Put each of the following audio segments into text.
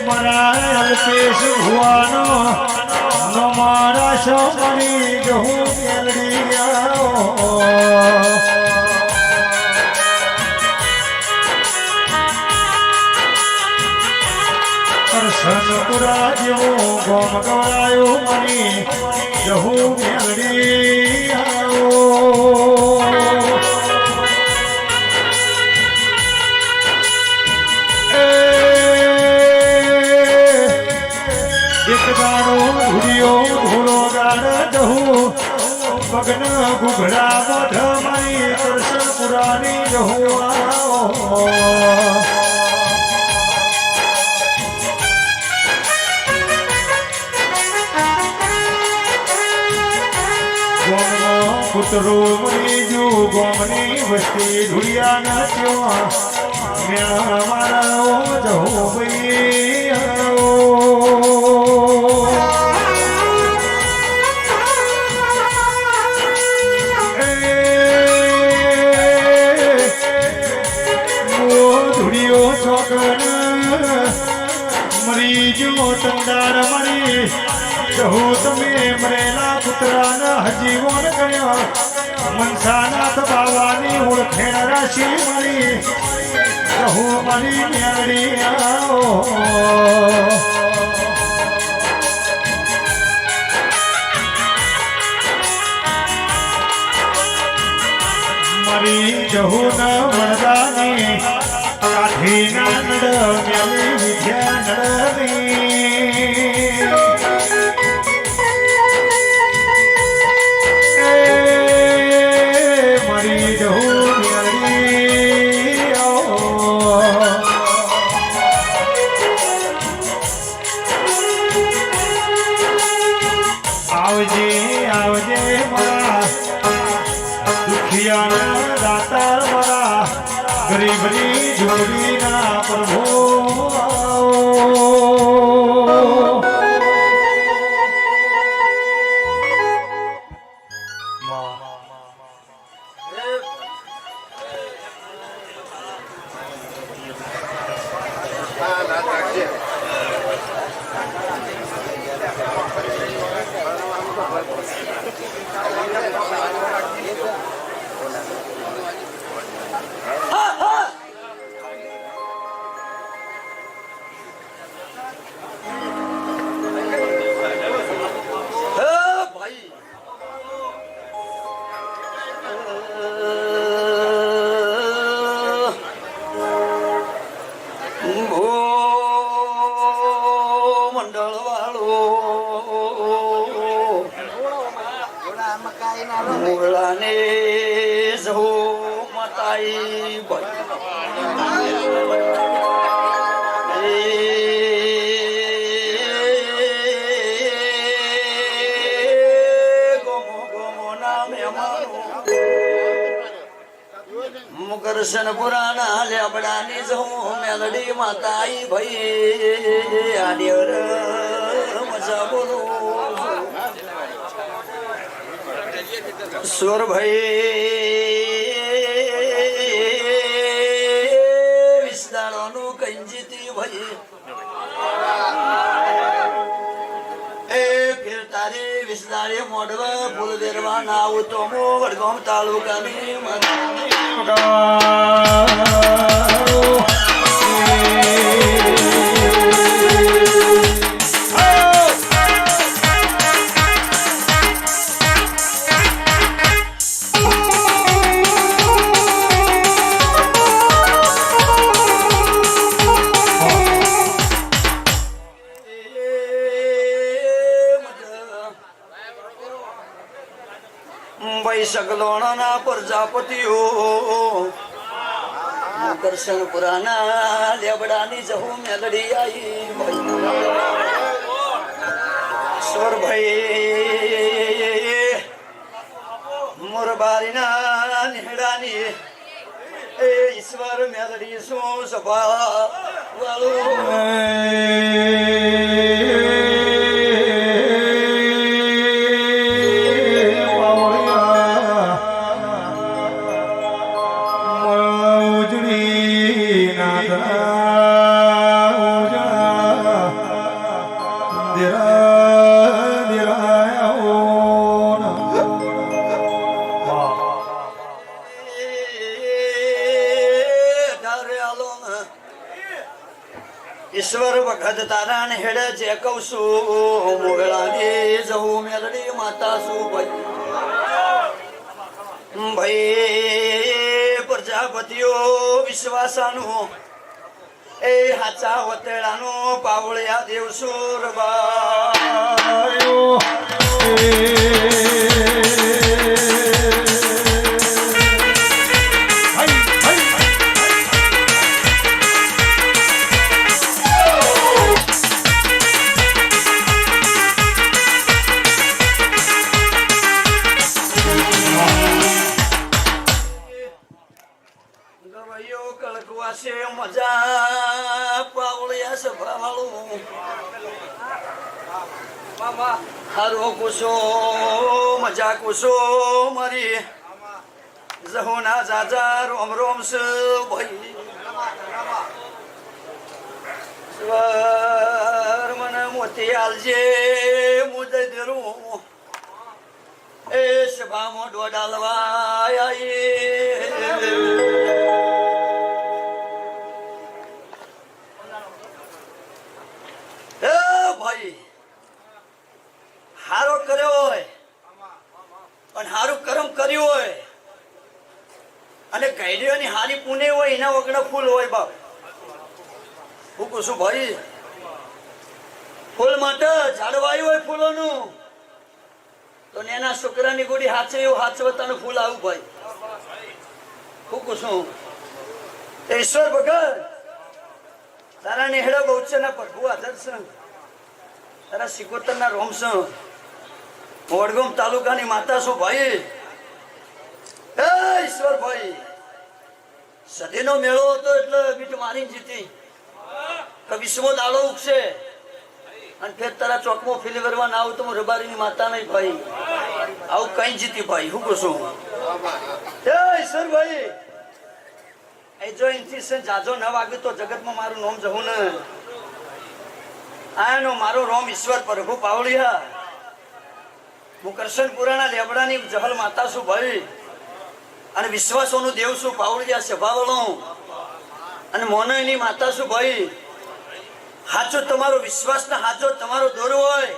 મારા અલ્પેશ ભુવાનો નો મારા શોભની જહું મેલડી કરશનપુરા જેવો ગોમ ગવરાયો મની જહું મેલડી મગન ગુઘડા મઢમણી કરશન પુરાની ગોમનો પુત્રો મળી જુ ગોમની વસ્તી ધુડિયા નાચ્યો મેં મારા જહો ભાઈ મરી જો ટંડાર મરી જહુ તમે મરેલા પુત્રાના હજીવન કર્યા મનસાનાથ બાવાની ઓળખેણ રાશિ મરી જહુ મરી મેળડી મરી જહુ ન વરદાની કાઠી ના નડ મેલી વિદ્યા નડવી મરી જહું મેળી આવજે આવજે મારા દુખિયાના દાતાર મારા ગરીબની જોડીના પ્રભુ મોલાને જહો મતાઈ કરશન પુરાના લેબડાની જહું મેલડી માતાઈ ભાઈ આડ્યર મજા બોલો સુર ભાઈ વિસ્તારોનું કંજીતી ભાઈ એ ફિર તારી વિસ્તારે મોડવા ફૂલ દેરવા ના આવું તો મો વડગામ તાલુકાની સગલોણા પ્રજાપતિઓ કરશન પુરાના લેબડાની જહું મેલડી आई સોર ભાઈ મોરબારીના નિહડાની એ ઈશ્વર મેલડી શું સભા વાળું ઉજળી ઈશ્વર વખત તારા ને હેડે જે કહું છું મોગળાની જવું મેલડી માતા શું ભાઈ પ્રજાપતિઓ વિશ્વાસાનું એ હાચા વતેડાનું પાવળિયા દેવસુર બાયો મજા પાવળિયા સભા વાળું હારો કુશો મજા કુશો મારી જહોના જાજા રોમ રોમ સ ભાઈ સ્વર મને મોતી આલજે મુદે દેરું એ સભામાં દોડાલવા ભાઈ હારો કર્યો હોય અને હારું કર્મ કર્યું હોય અને ગાઈડીઓની હારી પુણે હોય એના વગર ફૂલ હોય બાપ હું કહું છું ભાઈ ફૂલ માટે ઝાડવાયું હોય ફૂલોનું તો એના છોકરાની ગોડી હાચે એવું હાચવતાનું ફૂલ આવું ભાઈ હું કહું છું ઈશ્વર ભગત તારા નેહડા બહુચરના પ્રભુ આદર છે તારા સિકોતરના રોમ છે વડગામ તાલુકાની માતા છો ભાઈ એ ઈશ્વર ભાઈ સદીનો મેળો હતો એટલે બીટ મારી જીતી વિશ્વ દાડો ઉગશે અને ફેર તારા ચોકમાં ફીલી કરવા ના આવું તો હું રબારીની માતા નહીં ભાઈ આવું કઈ જીતી ભાઈ હું કહું છું એ ઈશ્વર ભાઈ એ જો એનથી જાજો ન વાગ્યું તો જગતમાં મારું નામ જવું ને આનો મારો રોમ ઈશ્વર પ્રભુ પાવળિયા હું કરશનપુરાના લેબડાની જહલ માતા છું ભાઈ અને વિશ્વાસોનું દેવ છું પાવળિયા સભાવાળો અને મોનોની માતા છું ભાઈ હાચો તમારો વિશ્વાસ ના હાચો તમારો દોર હોય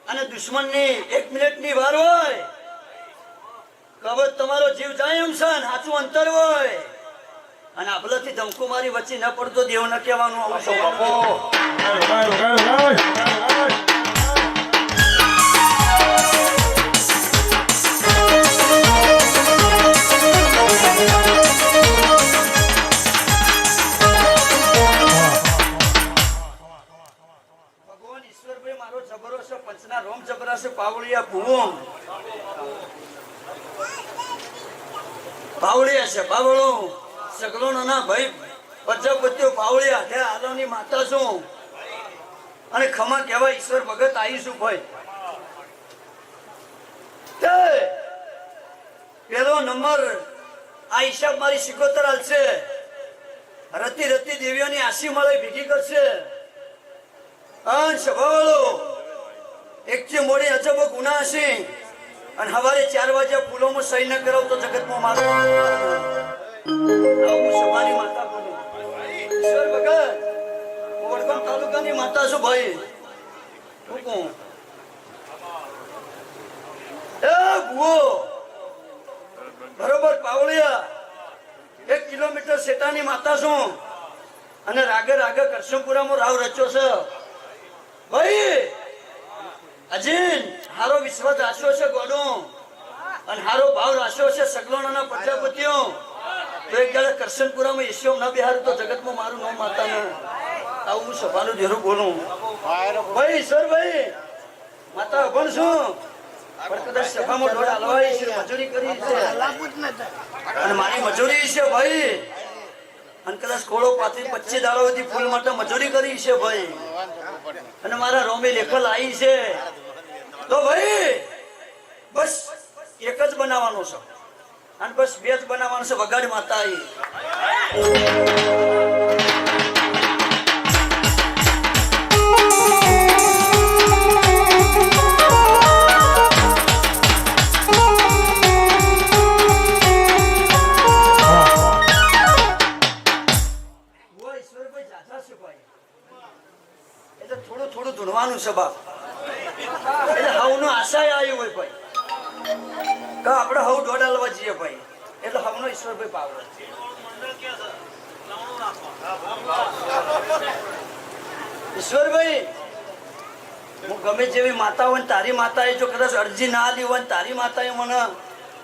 અને દુશ્મનની 1 મિનિટની વાર હોય કબત તમારો જીવ જાય એમ છે હાચું અંતર હોય અને આપલાથી ધમકો મારી વચ્ચે ન પડતો દેવ ન કહેવાનું આવું છો બાપો ભગવાન ઈશ્વરભાઈ મારો જબરો છે પંચના રોમ જબરા છે પાવળિયા ભૂમ પાવળિયા છે પાવળો સગલોનો ના ભાઈ પ્રજાપતિઓ પાવળિયા હે આલોની માતા છું અને ખમા કહેવાય ઈશ્વર ભગત આવીશું ભાઈ પેલો નંબર આ હિસાબ મારી સિકોતર હાલશે રતી રતી દેવીઓની આશી મળે ભેગી કરશે અંશ ભવાળો એકથી મોડી અજબો ગુના હશે અને સવારે 4 વાગ્યા ફૂલોમાં સહી ન કરાવ તો જગતમાં મારો સભાની માતા બોલું ઈશ્વર ભગત વડગામ તાલુકાની માતા છું ભાઈ હું કહું એ ભૂવો બરોબર પાવળિયા 1 કિલોમીટર સેટાની માતા છું અને રાગે રાગે કરશનપુરામાં રાવ રચ્યો છે ભાઈ અજીન હારો વિશ્વાસ રાખ્યો છે ગોડો અને હારો ભાવ રાખ્યો છે સગલોના પ્રજાપતિઓ તો એક ગાળે કરશનપુરામાં ઈશ્વર ના બિહાર તો જગતમાં મારું નામ માતા ને આવું હું સભાનું જરૂર બોલું ભાઈ ઈશ્વર ભાઈ માતા અભણ છું પણ કદાચ સભામાં દોડ હલવાઈ છે મજૂરી કરી છે અને મારી મજૂરી છે ભાઈ અને કદાચ કોળો 25 દાડો સુધી ફૂલ માટે મજૂરી કરી છે ભાઈ અને મારા રોમે લેખલ આવી છે તો ભાઈ બસ એક જ બનાવવાનો છે અને બસ 2 જ બનાવવાનો છે વગાડ માતા આવી ઈશ્વરભાઈ જાજા છે ભાઈ જવાનું છે બાપ. એટલે હવનો આશાય આવ્યો હોય ભાઈ કે આપણે હવ દોડાલવા જઈએ ભાઈ. એટલે હવનો ઈશ્વરભાઈ પાવડો. ઈશ્વરભાઈ હું ગમે જેવી માતા હોય તારી માતાએ જો કદાચ અરજી ના આલી હોય તારી માતાએ મને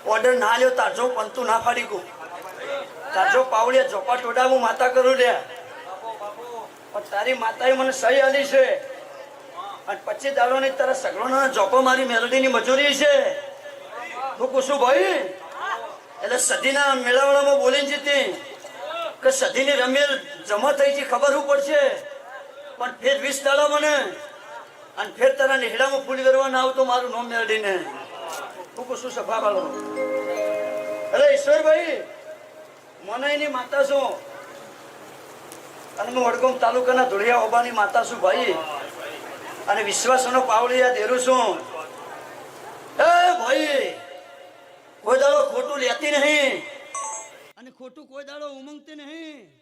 ઓર્ડર ના લ્યો તાજો પંતું ના ફાડી ગયું તાજો પાવડિયા ચોપા ટોડા હું માતા કરું લે પણ તારી માતાએ મને સહી આલી છે અને 25 દાડોની તારા સગડોના ચોપો મારી મેલડીની મજૂરી છે. હું પૂછું ભાઈ એટલે સદીના મેળાવડામાં બોલીને જીતી કે સદીની રમેલ જમા થઈ છે ખબર શું પડશે પણ ફેર 20 દાડા મને અને ફેર તારા નેહડામાં ફૂલ કરવા ના આવતો મારું નામ મેળડીને. હું પૂછું સભા વાળો અરે ઈશ્વરભાઈ મને એની માતા છું અને હું વડગામ તાલુકાના ધોળિયા ઓબાની માતા છું ભાઈ અને વિશ્વાસનો પાવડિયા દેરું છું. એ ભાઈ કોઈ દાડો ખોટું લેતી નહીં અને ખોટું કોઈ દાડો ઉમંગતી નહીં.